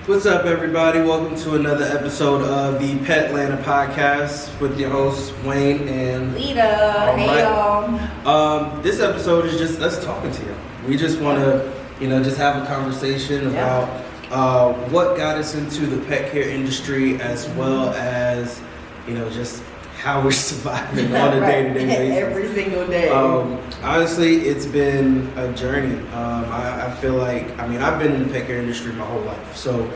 What's up, everybody? Welcome to another episode of the Pet Atlanta podcast with your hosts Wayne and Lita. Hey y'all. This episode is just us talking to you. We just want to, just have a conversation about what got us into the pet care industry, as well as, just how we're surviving on a day-to-day basis. Every single day. Honestly, it's been a journey. I feel like, I've been in the pet care industry my whole life, so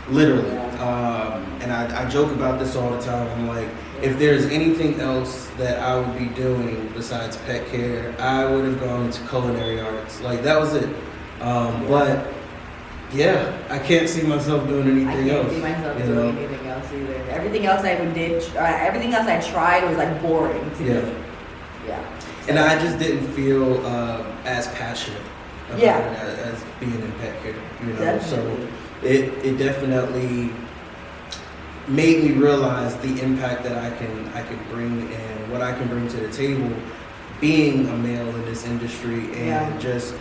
literally. And I joke about this all the time. I'm like, if there's anything else that I would be doing besides pet care, I would have gone into culinary arts. Like, that was it. But yeah, I can't see myself doing anything else. I can't see myself doing anything else either. Everything else everything else I tried was like boring to me. Yeah. And I just didn't feel as passionate about it as being in pet care. Definitely. So it definitely made me realize the impact that I can bring and what I can bring to the table, being a male in this industry, and just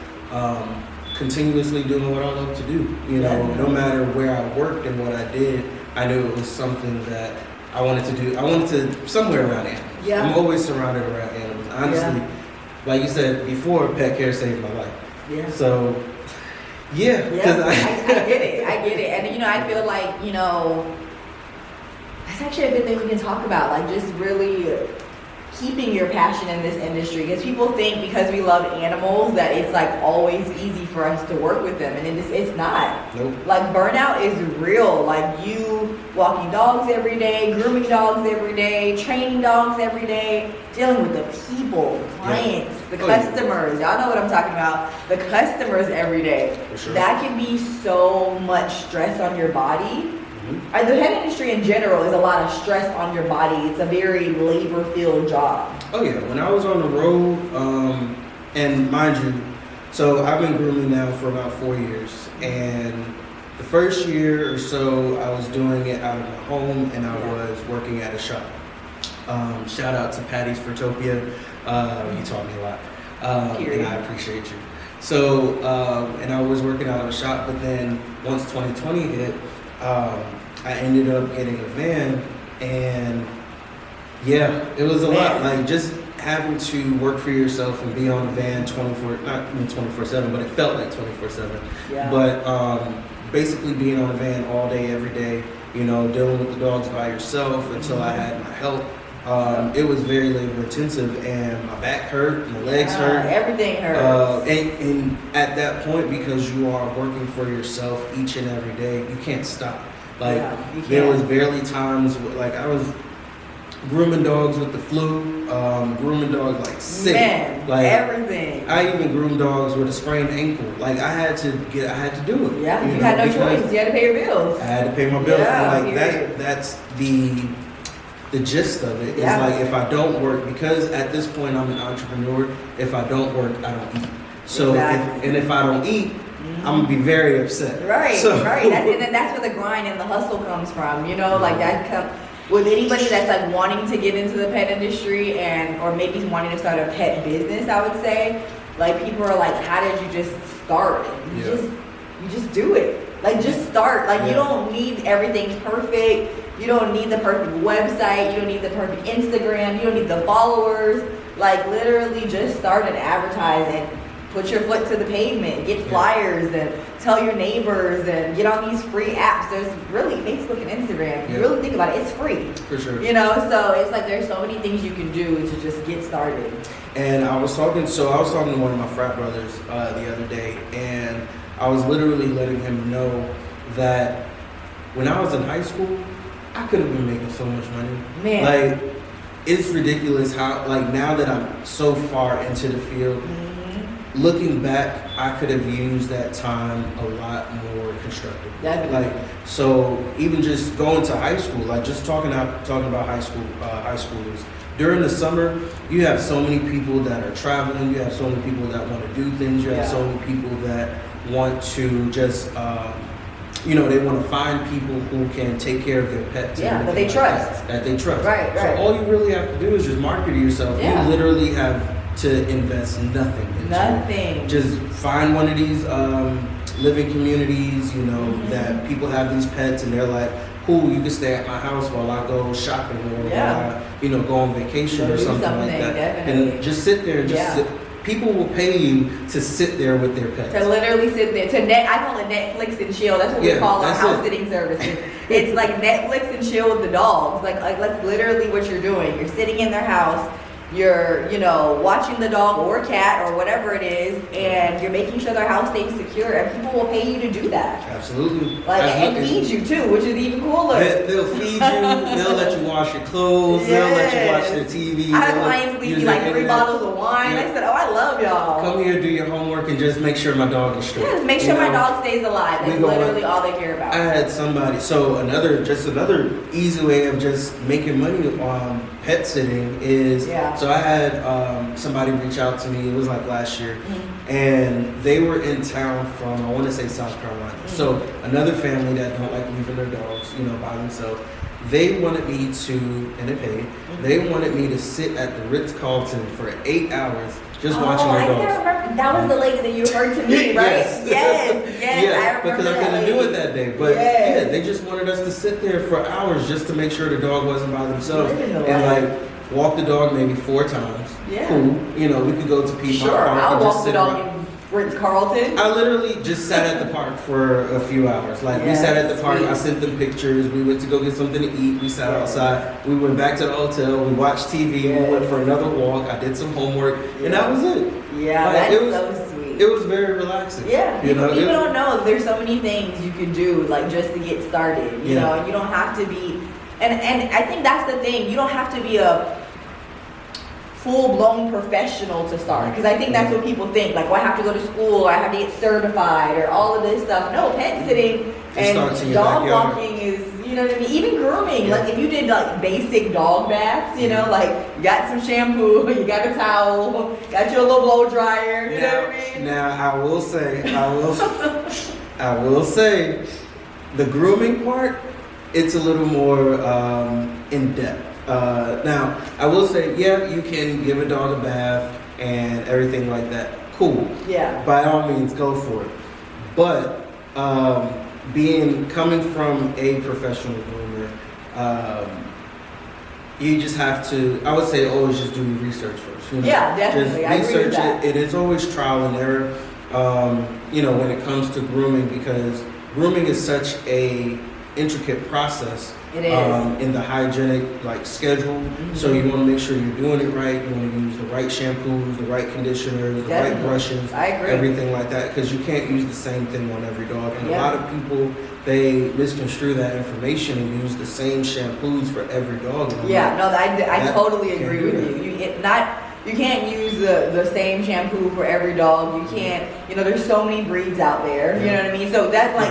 continuously doing what I love to do. No matter where I worked and what I did, I knew it was something that I wanted to do. I wanted to somewhere around animals. Yeah. I'm always surrounded around animals. Honestly, like you said before, pet care saved my life. Yeah. So, I get it. And I feel like that's actually a good thing we can talk about. Like, just really keeping your passion in this industry, because people think because we love animals that it's like always easy for us to work with them, and it's not. Nope. Like, burnout is real. Like, you walking dogs every day, grooming dogs every day, training dogs every day, dealing with the people, the clients, the customers. Y'all know what I'm talking about. The customers every day. For sure. That can be so much stress on your body. The pet industry in general is a lot of stress on your body. It's a very labor-filled job. Oh yeah, when I was on the road, and mind you, so I've been grooming now for about 4 years, and the first year or so I was doing it out of my home, and I was working at a shop. Shout out to Patty's Fruitopia. You taught me a lot, and I appreciate you. So, and I was working out of a shop, but then once 2020 hit, I ended up getting a van, and it was a lot. Like, just having to work for yourself and be on a van not even 24/7, but it felt like 24/7. Yeah. But basically being on a van all day, every day, dealing with the dogs by yourself until I had my help. It was very labor intensive, and my back hurt, my legs hurt. Everything hurt. And at that point, because you are working for yourself each and every day, you can't stop. Like, there was barely times like I was grooming dogs with the flu, grooming dogs like sick. Man, like everything. I even groomed dogs with a sprained ankle. Like, I had to do it. Yeah, you had no choice. You had to pay your bills. I had to pay my bills. Yeah, and like that's the gist of it. Is like, if I don't work, because at this point I'm an entrepreneur, if I don't work, I don't eat. So if I don't eat, I'm gonna be very upset. Right. And that's where the grind and the hustle comes from. Like that with anybody that's like wanting to get into the pet industry or maybe wanting to start a pet business, I would say, like, people are like, how did you just start? You just do it. Like, just start. Like, you don't need everything perfect. You don't need the perfect website. You don't need the perfect Instagram. You don't need the followers. Like, literally just start and advertise and put your foot to the pavement. Get flyers and tell your neighbors and get on these free apps. There's really Facebook and Instagram. If you really think about it, it's free. For sure. So it's like there's so many things you can do to just get started. And I was talking to one of my frat brothers the other day, and I was literally letting him know that when I was in high school, I could have been making so much money. Man. Like, it's ridiculous how, like, now that I'm so far into the field, looking back, I could have used that time a lot more constructively. Definitely. Like, so even just going to high school, like, just talking about high schoolers. During the summer, you have so many people that are traveling. You have so many people that want to do things. You have so many people that want to just they want to find people who can take care of their pets. Yeah, that they trust. That they trust. Right. So all you really have to do is just market yourself. Yeah. You literally have to invest nothing into it. Just find one of these living communities, you know, that people have these pets and they're like, cool, you can stay at my house while I go shopping or while I, you know, go on vacation or something like that. Definitely. And just sit there and just sit. People will pay you to sit there with their pets. To literally sit there. I call it Netflix and chill. That's what we call our house sitting services. It's like Netflix and chill with the dogs. Like that's literally what you're doing. You're sitting in their house. You're, you know, watching the dog or cat or whatever it is, and you're making sure their house stays secure, and people will pay you to do that. Absolutely. Like, and feed you too, which is even cooler. They'll feed you, they'll let you wash your clothes, they'll let you watch their TV. I had clients leave me like 3 bottles of wine. I said, oh, I love y'all. Come here, do your homework, and just make sure my dog is straight. Just make sure my dog stays alive. That's literally all they care about. I had somebody, so another easy way of just making money on pet sitting is, so I had somebody reach out to me, it was like last year, and they were in town from, I want to say South Carolina. So another family that don't like leaving their dogs, you know, by themselves, they wanted me to, and they paid, they wanted me to sit at the Ritz-Carlton for 8 hours just watching their dogs. I remember. That was the lady that you referred to me, right? Yes, I remember because I couldn't do it that day. But they just wanted us to sit there for hours just to make sure the dog wasn't by themselves. And like walk the dog maybe 4 times. Cool. You know, we could go to Piedmont Park I'll and walk just the sit dog around. in Ritz-Carlton. I literally just sat at the park for a few hours. Like we sat at the park, I sent them pictures, we went to go get something to eat, we sat outside, we went back to the hotel, we watched TV, we went for another walk, I did some homework, and that was it. Yeah, like, that's it was, so sweet. It was very relaxing. Yeah, you know, people don't know there's so many things you can do like just to get started. You know, you don't have to be, and I think that's the thing. You don't have to be a full-blown professional to start, because I think that's what people think, like, well, I have to go to school or I have to get certified or all of this stuff. No, pet sitting and dog walking is, you know what I mean, even grooming. Like if you did like basic dog baths, you know, like you got some shampoo, you got a towel, got your little blow dryer, you know what I mean? Now I will say the grooming part, it's a little more in depth. Now, I will say, you can give a dog a bath and everything like that. Cool. Yeah. By all means, go for it. But coming from a professional groomer, you just have to, I would say, always just do your research first. You know? Yeah, definitely. Just research it. It is always trial and error. You know, when it comes to grooming, because grooming is such a intricate process. It is. In the hygienic schedule. So you want to make sure you're doing it right. You want to use the right shampoos, the right conditioners, the right brushes, I agree. Everything like that, because you can't use the same thing on every dog. And a lot of people, they misconstrue that information and use the same shampoos for every dog. I totally agree with you. You can't use the same shampoo for every dog. You can't, you know, there's so many breeds out there. You know what I mean? So that's like,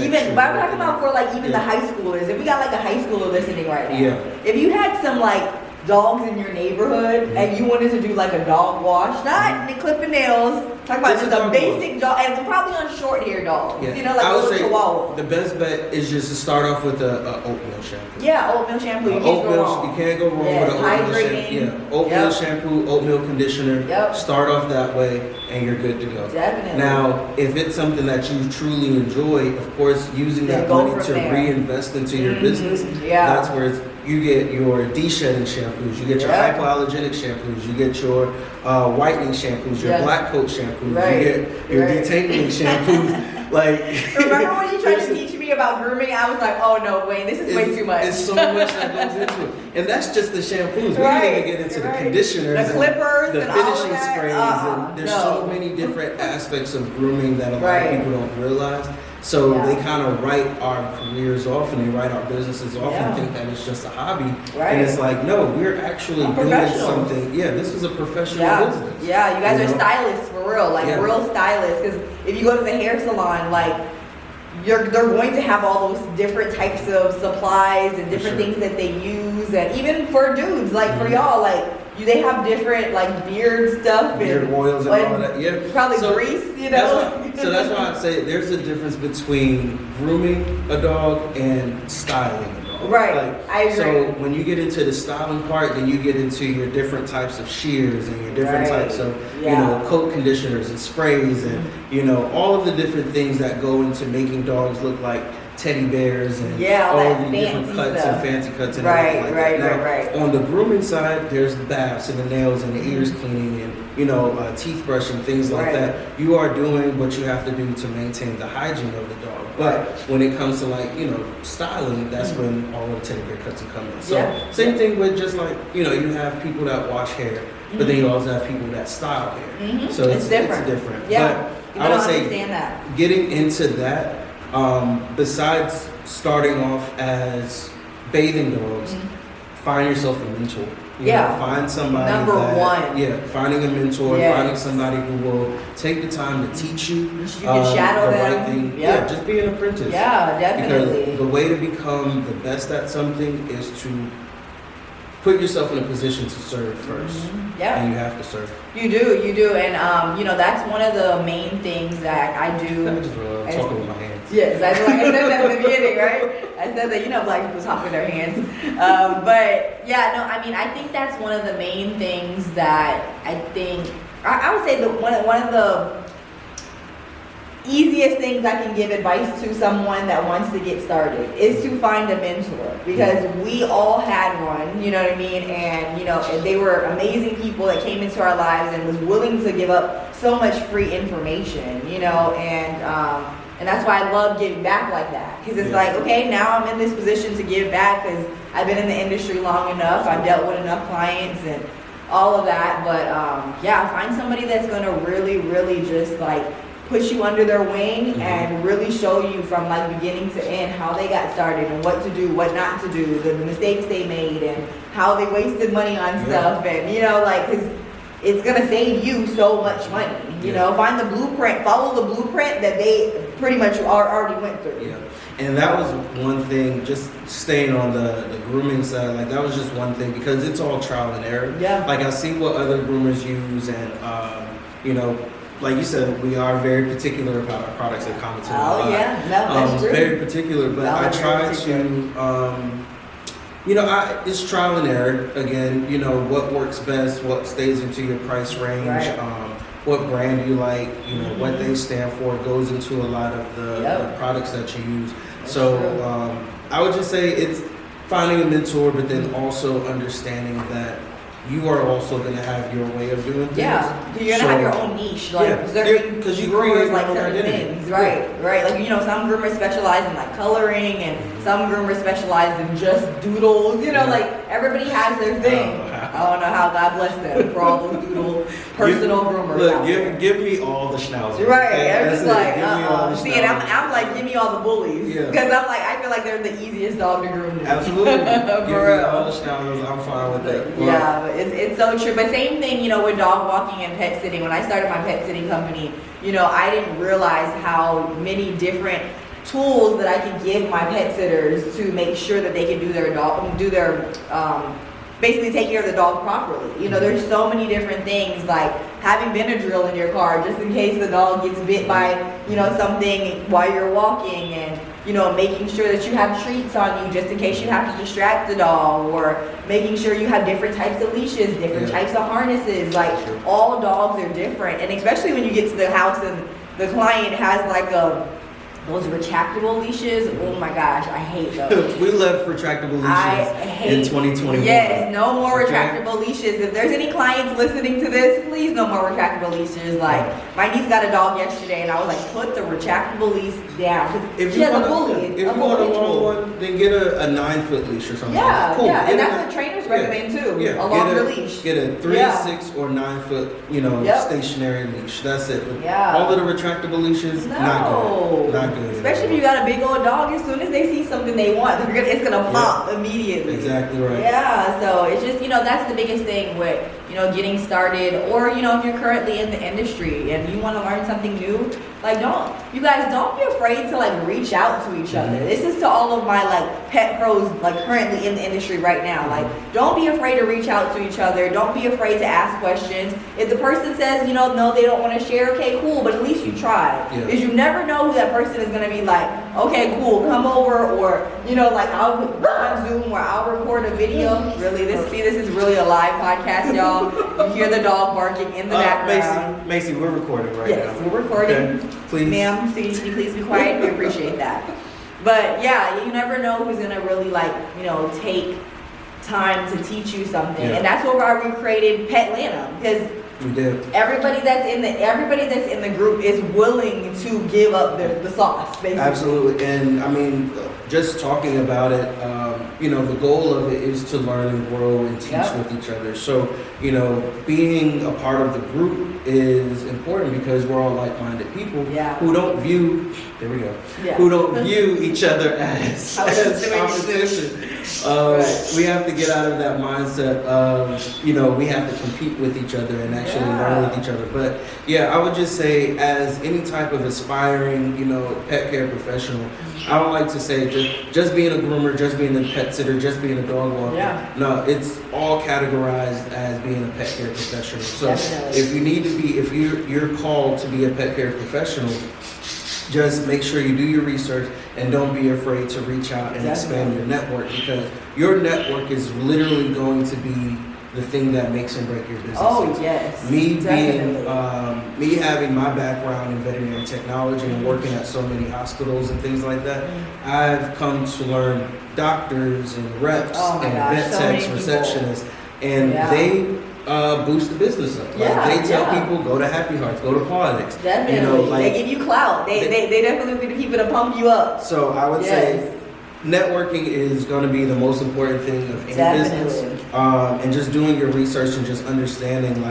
even, but I'm talking about for like even the high schoolers. If we got like a high schooler listening right now, if you had some like dogs in your neighborhood and you wanted to do like a dog wash, not clipping nails, talk about just a basic dog, and probably on short hair dogs. You know, like I would a little chihuahua. The best bet is just to start off with a oatmeal shampoo. Yeah, oatmeal shampoo. You can't go wrong. You can't go wrong with an oatmeal shampoo. Oatmeal shampoo, oatmeal conditioner. Start off that way, and you're good to go. Definitely. Now, if it's something that you truly enjoy, of course, using that money to reinvest into your business, that's where you get your de-shedding shampoos, you get your hypoallergenic shampoos, you get your whitening shampoos, your black coat shampoos, you get your detangling shampoos. Remember when you tried to teach me about grooming? I was like, oh no, Wayne, this is way too much. It's so much that goes into it. And that's just the shampoos. We didn't even get into the conditioners, the clippers, the finishing sprays, and there's so many different aspects of grooming that a lot of people don't realize. So they kind of write our careers off and they write our businesses off and think that it's just a hobby. And it's like, no, we're actually doing something. Yeah, this is a professional business. Yeah, you guys are stylists for real, real stylists. Because if you go to the hair salon, they're going to have all those different types of supplies and different things that they use. And even for dudes, for y'all, they have different beard stuff, beard oils and all that. Yeah, probably grease. You know. So that's why I say there's a difference between grooming a dog and styling a dog. Right. Like, I agree. so when you get into the styling part, then you get into your different types of shears and your different Right. types of, Yeah. coat conditioners and sprays and, all of the different things that go into making dogs look like teddy bears and Yeah, all all that of the different fancy cuts stuff. and fancy cuts and Right, everything like right, that. Now, right. on the grooming side, there's the baths and the nails and the ears cleaning and, teeth brushing, things like Right. that. You are doing what you have to do to maintain the hygiene of the dog. But when it comes to styling, that's when all of the teddy bear cuts are coming. So Yeah. same thing with just you have people that wash hair, but then you also have people that style hair. Mhm. So it's different. different. Yeah. But You I would don't say understand that. getting into that, besides starting off as bathing dogs, find yourself a mentor. Find somebody. Number one. Yeah, finding a mentor, Yes. finding somebody who will take the time to teach you. You can shadow the them. right thing. Yep. Yeah, just be an apprentice. Yeah, definitely. Because the way to become the best at something is to put yourself in a position to serve first. Yeah. And you have to serve. You do. And, that's one of the main things that I do. I'm just talking with my hands. Yes, I said that in the beginning, right? I said that, black people talk with their hands. I think that's one of the main things that I would say that one of the easiest things I can give advice to someone that wants to get started is to find a mentor, because we all had one, you know what I mean? And they were amazing people that came into our lives and was willing to give up so much free information, and that's why I love giving back like that, because it's like, okay, now I'm in this position to give back because I've been in the industry long enough, I've dealt with enough clients and all of that. But find somebody that's gonna really, really just push you under their wing and really show you from beginning to end how they got started and what to do, what not to do, the mistakes they made and how they wasted money on stuff, and because it's gonna save you so much money. Find the blueprint, follow the blueprint that they pretty much already went through. Yeah, and that was one thing. Just staying on the grooming side, that was just one thing because it's all trial and error. Yeah. I see what other groomers use, and like you said, we are very particular about our products at Commented. Oh yeah, no, that's true. Very particular, but I try to, it's trial and error. Again, what works best, what stays into your price range, Right. What brand you like, what they stand for goes into a lot of the products that you use. That's so true. I would just say it's finding a mentor, but then also understanding that you are also going to have your way of doing things. Yeah, you're gonna have your own niche, certain because you groomers create like your own certain identity. things, right? Some groomers specialize in coloring, and some groomers specialize in just doodles. Everybody has their thing. I don't know how, God bless them for all those doodle personal groomers. Look, out there. give me all the schnauzers. Right, okay? I'm That's just it. like, Give me all the See, and schnauzers. I'm like, give me all the bullies, Yeah. because I feel like they're the easiest dog to groom. Absolutely. Give me For real. all the schnauzers. I'm fine with that. Yeah, but it's so true. But same thing, with dog walking and pet sitting. When I started my pet sitting company, I didn't realize how many different tools that I could give my pet sitters to make sure that they can do their basically take care of the dog properly. There's so many different things, like having Benadryl in your car just in case the dog gets bit by, something while you're walking, and making sure that you have treats on you just in case you have to distract the dog, or making sure you have different types of leashes, different types of harnesses. All dogs are different, and especially when you get to the house and the client has those retractable leashes. Oh my gosh, I hate those. We left retractable leashes in 2021. Yes, no more retractable leashes. If there's any clients listening to this, please no more retractable leashes. My niece got a dog yesterday, and I was like, put the retractable leash down. 'Cause If you want a long habitual. one, then get a 9-foot leash or something. Yeah, Cool. yeah, Get and a that's 9 what trainers recommend too. Yeah, A longer leash. Get a 3, Yeah. 6, or 9-foot, stationary leash. That's it. Yeah. All of the retractable leashes, not good. Not good. Especially if you got a big old dog, as soon as they see something they want, it's gonna pop immediately. Exactly right. Yeah, so it's just, that's the biggest thing with, getting started, or, if you're currently in the industry and you want to learn something new, don't be afraid to reach out to each other. This is to all of my pet pros currently in the industry right now. Don't be afraid to reach out to each other. Don't be afraid to ask questions. If the person says, no, they don't want to share, okay, cool, but at least you tried. Yeah. Because you never know who that person is going to be okay, cool, come over, or you know, like I'll go on Zoom where I'll record a video. Really, this is really a live podcast, y'all. You hear the dog barking in the background. Macy, we're recording right now. Yes, we're recording. Okay, please. Ma'am, can you please be quiet? We appreciate that. But yeah, you never know who's gonna really take time to teach you something, and that's why we created Petlanta, because we did. Everybody that's in the group is willing to give up the sauce, basically. Absolutely, and I mean, just talking about it, the goal of it is to learn and grow and teach with each other. So, being a part of the group is important because we're all like-minded people who don't view, who don't view each other as competition. We have to get out of that mindset of, we have to compete with each other and actually learn with each other. But yeah, I would just say, as any type of aspiring, pet care professional, I don't like to say just being a groomer, just being a pet sitter, just being a dog walker. Yeah. No, it's all categorized as being a pet care professional. So if you need to be, if you're called to be a pet care professional, just make sure you do your research and don't be afraid to reach out and expand your network, because your network is literally going to be the thing that makes and break your business. Oh, yes. Me having my background in veterinary technology and working at so many hospitals and things like that, I've come to learn doctors and reps and vet techs, receptionists, and they boost the business up. They tell people, go to Happy Hearts, go to Politics. Definitely. They give you clout. They definitely be the people to pump you up. So I would say networking is going to be the most important thing of any business. And just doing your research and just understanding,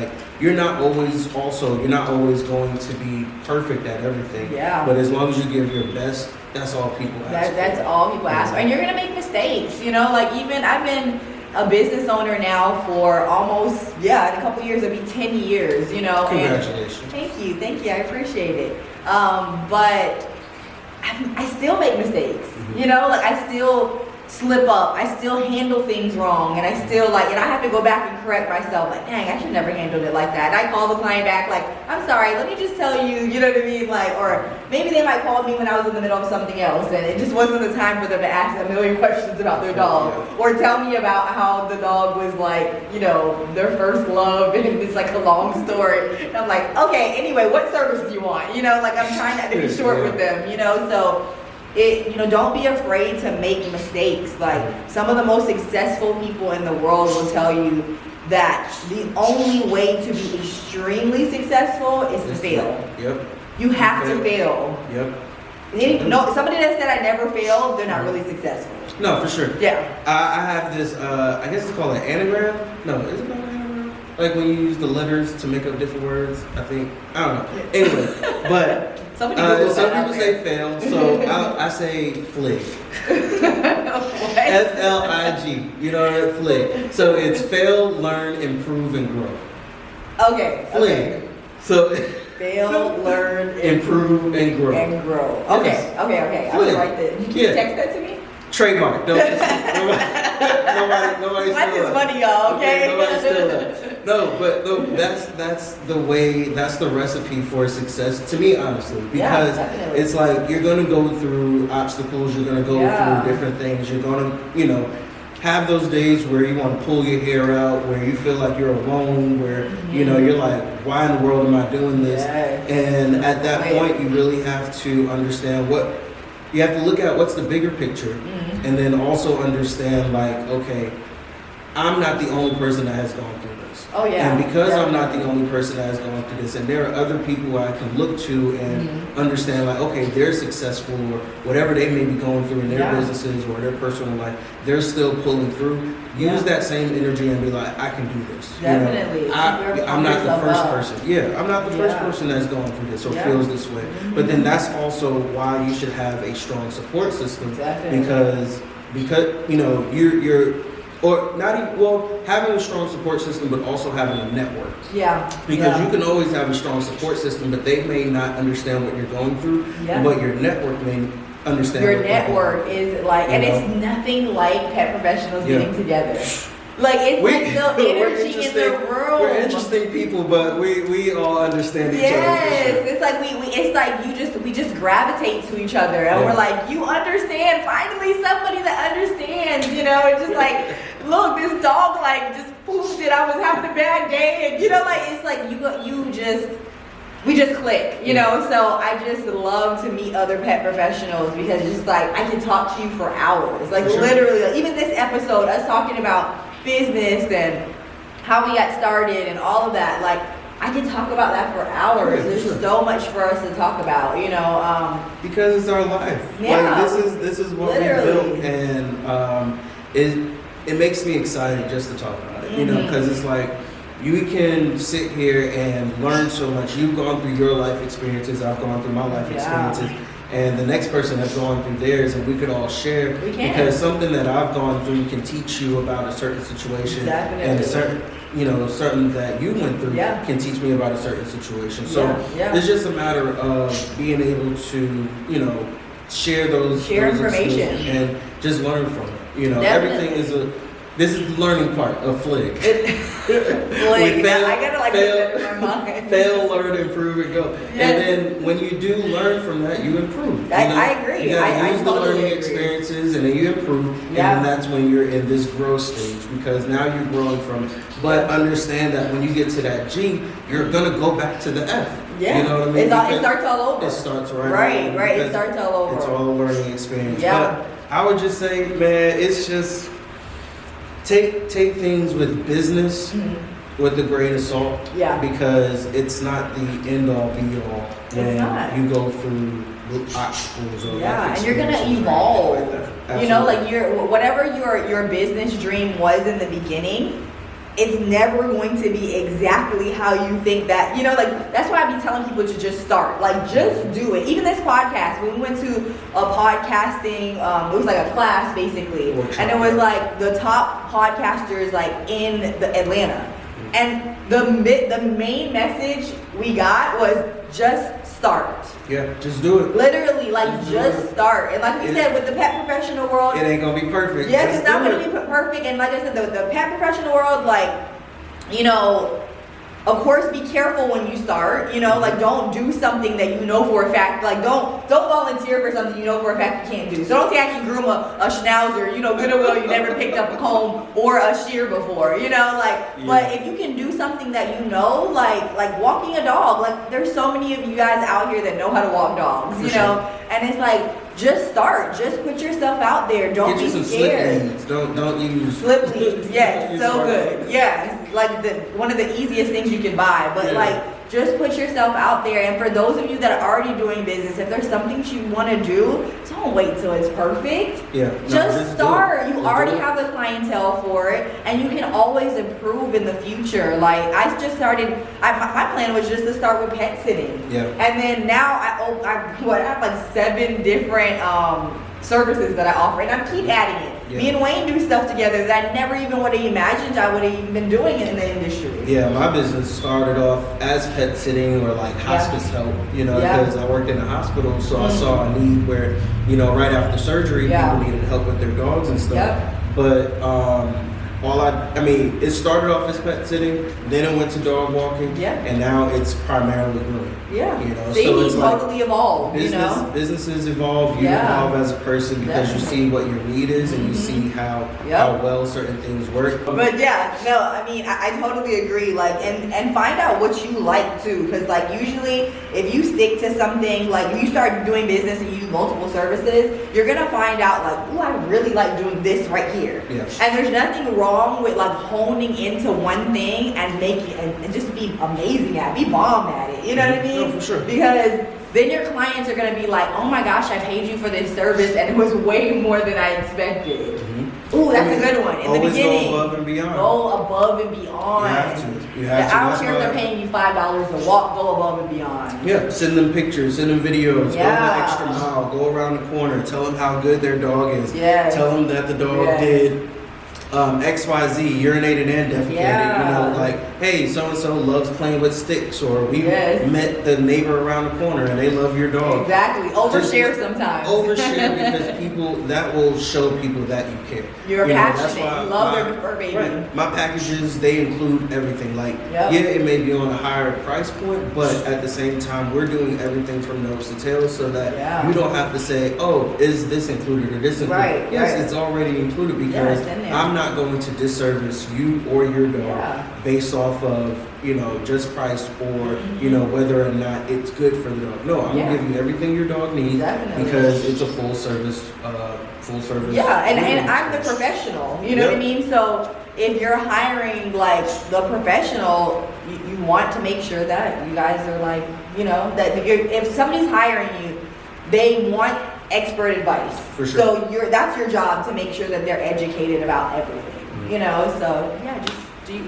you're not always going to be perfect at everything. Yeah. But as long as you give your best, that's all people ask for. That's all people ask for. And you're going to make mistakes. Even I've been a business owner now for almost, in a couple of years, it'll be 10 years, Congratulations. And thank you, I appreciate it. But I still make mistakes, I still slip up, I still handle things wrong, and I still and I have to go back and correct myself, dang, I should never handled it like that. And I call the client back, I'm sorry, let me just tell you, you know what I mean? Or maybe they might call me when I was in the middle of something else, and it just wasn't the time for them to ask a million questions about their dog, or tell me about how the dog was their first love, and it's a long story. And I'm okay, anyway, what service do you want? I'm trying not to be short with them, so don't be afraid to make mistakes. Some of the most successful people in the world will tell you that the only way to be extremely successful is to fail. Yep. You have to fail. Yep. Somebody that said I never failed, they're not really successful. No, for sure. Yeah. I have this, I guess it's called an anagram. No, is it called an anagram? When you use the letters to make up different words, I think. I don't know. Anyway, but some people say fail, so I say flig. F-L-I-G. Flig. So it's fail, learn, improve, and grow. Okay. Flig. Okay. So fail, learn, improve, and grow. Okay. Yes. Okay. I'll write that. Can you text that to me? Trademark. Nobody That's his money, y'all. Okay. Nobody steal that. No, that's the way. That's the recipe for success to me, honestly, because it's you're gonna go through obstacles. You're gonna go through different things. You're gonna, have those days where you want to pull your hair out, where you feel like you're alone, where you're why in the world am I doing this? Yes. And at that point, you really have to understand you have to look at what's the bigger picture, and then also understand okay, I'm not the only person that has gone through this. Oh yeah. And because I'm not the only person that has gone through this, and there are other people I can look to and understand okay, they're successful, or whatever they may be going through in their businesses or their personal life, they're still pulling through. Use that same energy and be I can do this. Definitely. I'm not the first person. Yeah, I'm not the first person that's going through this or feels this way. But then that's also why you should have a strong support system. Definitely. Because you're or not even, having a strong support system, but also having a network. Yeah. Because you can always have a strong support system, but they may not understand what you're going through. Yeah. But your network may understand. Your network is and it's nothing like pet professionals getting together. Like it's like the we're energy in interesting- the room. We're interesting people, but we all understand each other. Yes, For sure. it's like it's like we just gravitate to each other, and we're like, you understand. Finally, somebody that understands. You know, it's just like, look, this dog like just pooped it. I was having a bad day, and you know, like it's like we just click, you know. So I just love to meet other pet professionals because it's just like I can talk to you for hours, like Sure. literally. Like, even this episode, us talking about business and how we got started and all of that, like I can talk about that for hours. Yeah, There's sure. so much for us to talk about, you know. Because it's our life. Yeah. Like this is what Literally. we built, and it makes me excited just to talk about it. You know, Mhm. because it's like you can sit here and learn so much. You've gone through your life experiences. I've gone through my life Yeah. experiences. And the next person has gone through theirs, and we could all share. We can. Because something that I've gone through can teach you about a certain situation, Definitely. and a certain, something that you went through Yeah. can teach me about a certain situation. So Yeah. it's just a matter of being able to, share those Information. experiences and just learn from it. You know, Definitely. everything this is the learning part of Flick. Like, We fail, I gotta like put that in my mind. fail, learn, improve, and go. Yes. And then when you do learn from that, you improve. I agree. You gotta I use the totally learning agree. experiences, and then you improve. Yeah. And then that's when you're in this growth stage, because now you're growing from it. But understand that when you get to that G, you're gonna go back to the F. Yeah. You know what I mean? It Because starts all over. it starts right. Right, over, right. It because starts all over. It's all a learning experience. Yeah. But I would just say, man, it's just take things with business Mhm. with a grain of salt. Yeah. Because it's not the end all be all when not. you go through obstacles or Yeah, life and you're gonna experiences or evolve. anything like that. You know, Absolutely. like whatever your business dream was in the beginning, it's never going to be exactly how you think that, like that's why I be telling people to just start. Like just do it. Even this podcast, when we went to a podcasting, it was like a class basically. Workshop. And it was like the top podcasters like in the Atlanta. And the main message we got was just start. Yeah, just do it. Literally, like Just do just it. start. And like we It- said, with the pet professional world, It ain't gonna be perfect. yes, Just it's not do going to it. be perfect. And like I said, the pet professional world, like, of course, be careful when you start. Like don't do something that you know for a fact. Like don't volunteer for something you know for a fact you can't do. So don't say I can groom a schnauzer. Good or well, you never picked up a comb or a shear before. But if you can do something that like walking a dog. Like there's so many of you guys out here that know how to walk dogs. For sure. And it's like just start. Just put yourself out there. Don't Get be you some scared. slip leads. Don't use Slip leads, yes, Use so smart good. leads. Yes, like one of the easiest things you can buy. But Yeah. like, just put yourself out there. And for those of you that are already doing business, if there's something that you want to do, don't wait till it's perfect. Yeah. No, Just do it. start. You Just already do it. have the clientele for it, and you can always improve in the future. Like I just started. My plan was just to start with pet sitting. Yeah. And then now I have like 7 different services that I offer, and I keep adding it. Yeah. Me and Wayne do stuff together that I never even would have imagined I would have even been doing it in the industry. Yeah, my business started off as pet sitting or like hospice help, Yeah. because I worked in a hospital, so I Mhm. saw a need where, right after surgery, Yeah. people needed help with their dogs and stuff. Yep. But it started off as pet sitting, then it went to dog walking, Yeah. and now it's primarily grooming. Yeah. So See, it's he like totally evolved, businesses evolve, you Yeah. evolve as a person because you see what your need is and you Mhm. see how Yep. well certain things work. But yeah, no, I totally agree. Like, and find out what you like too, because like usually if you stick to something, like if you start doing business and you do multiple services, you're gonna find out like, oh, I really like doing this right here. Yes. And there's nothing wrong with like honing into one thing and making and just be amazing at it, be bomb at it. You know what I mean? No, for sure. Because then your clients are gonna be like, oh my gosh, I paid you for this service and it was way more than I expected. Mhm. Ooh, that's a good one. In the Always beginning, go above and beyond. go above and beyond. You have to. You have Yeah, to. I don't That's care if they're why- paying you $5 to walk, go above and beyond. Yeah, send them pictures, send them videos, go Yeah. the extra mile, go around the corner, tell them how good their dog is. Yes. Tell them that the dog Yes. did XYZ, urinated and defecated. Yeah. Like, hey, so and so loves playing with sticks, or we Yes. met the neighbor around the corner and they love your dog. Exactly. Overshare sometimes. Overshare because people that will show people that you care. You're That's passionate. why You love their fur baby. Right. My packages, they include everything. Like, Yep. yeah, it may be on a higher price point, but at the same time, we're doing everything from nose to tail so that Yeah. you don't have to say, oh, is this included or this included? Right, Yes, right. it's already included Yeah, because it's in there. I'm not going to disservice you or your dog Yeah. based off of, just price or, whether or not it's good for the dog. No, I'm Yeah. gonna give you everything your dog needs Definitely. because it's a full service. Yeah, and grooming I'm the experience. professional. You know what I mean? So if you're hiring like the professional, you want to make sure that you guys are like, that if somebody's hiring you, they want expert advice. For sure. So that's your job to make sure that they're educated about everything. So yeah, just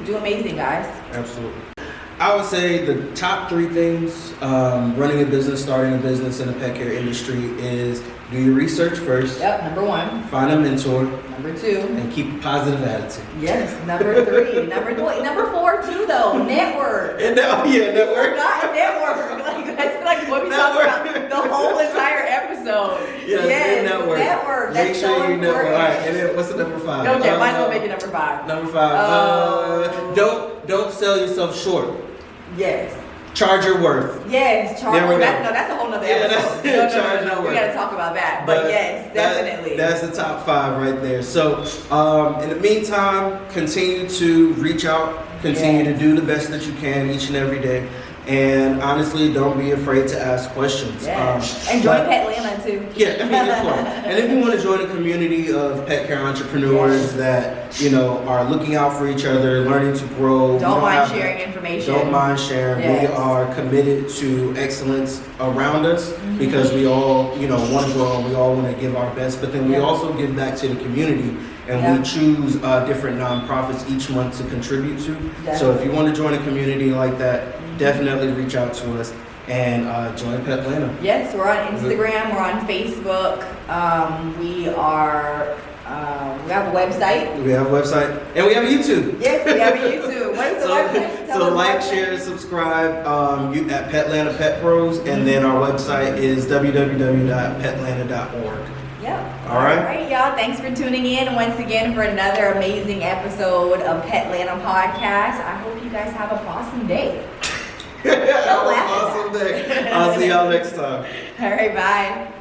do amazing, guys. Absolutely. I would say the top 3 things running a business, starting a business in the pet care industry is do your research first, Yep, number 1. find a mentor, Number 2. and keep a positive attitude. Yes, number 3. Number 4 too though, network. Network. Not network. Like that's like what we talk about the whole entire episode. Yes, network. Make That's sure so you network. important. All right, and then what's the number 5? Okay, might as well make it number 5. Number 5. Don't sell yourself short. Yes. Charge your worth. Yes, charge. There we go. That's a whole nother Yeah, episode. that's charge your We worth. gotta talk about that. But yes, definitely. That's the top 5 right there. So, in the meantime, continue to reach out, continue to do the best that you can each and every day. And honestly, don't be afraid to ask questions. Yes. And join Petlanta too. Yeah, of course. And if you want to join a community of pet care entrepreneurs that, are looking out for each other, learning to grow. Don't mind sharing information. Don't mind sharing. Yes. We are committed to excellence around us because we all, want to grow and we all want to give our best, but then we also give back to the community and we choose different nonprofits each month to contribute to. Definitely. So if you want to join a community like that, definitely reach out to us and join Petlanta. Yes, we're on Instagram, we're on Facebook. We have a website. We have a website and we have a YouTube. Yes, we have a YouTube. What is the website? Tell So us like, the website. share, subscribe at Petlanta Pet Pros, and then our website is www.petlanta.org. Yep. All right. All right, y'all. Thanks for tuning in once again for another amazing episode of Petlanta Podcast. I hope you guys have an awesome day. Awesome day. I'll see y'all next time. All right, bye.